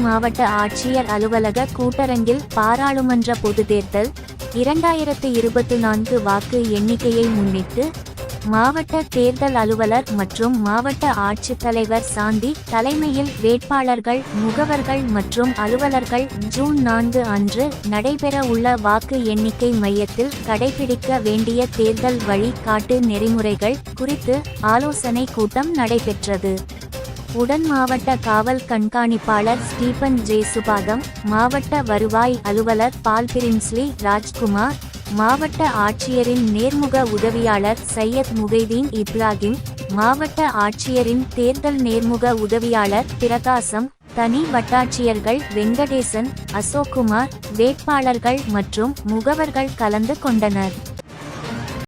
மாவட்ட ஆட்சியர் அலுவலக கூட்டரங்கில் பாராளுமன்ற பொதுத்தேர்தல் 2024 வாக்கு எண்ணிக்கையை முன்னிட்டு மாவட்ட தேர்தல் அலுவலர் மற்றும் மாவட்ட ஆட்சித்தலைவர் சாந்தி தலைமையில் வேட்பாளர்கள், முகவர்கள் மற்றும் அலுவலர்கள் ஜூன் 4 அன்று நடைபெற உள்ள வாக்கு எண்ணிக்கை மையத்தில் கடைபிடிக்க வேண்டிய தேர்தல் வழிகாட்டு நெறிமுறைகள் குறித்து ஆலோசனை கூட்டம் நடைபெற்றது. உடன் மாவட்ட காவல் கண்காணிப்பாளர் ஸ்டீபன் ஜேசுபாதம், மாவட்ட வருவாய் அலுவலர் பால் பிரின்ஸ்லி ராஜ்குமார், மாவட்ட ஆட்சியரின் நேர்முக உதவியாளர் சையத் முகைதீன் இப்ராஹிம், மாவட்ட ஆட்சியரின் தேர்தல் நேர்முக உதவியாளர் பிரகாசம், தனி வட்டாட்சியர்கள் வெங்கடேசன், அசோக்குமார், வேட்பாளர்கள் மற்றும் முகவர்கள் கலந்து கொண்டனர்.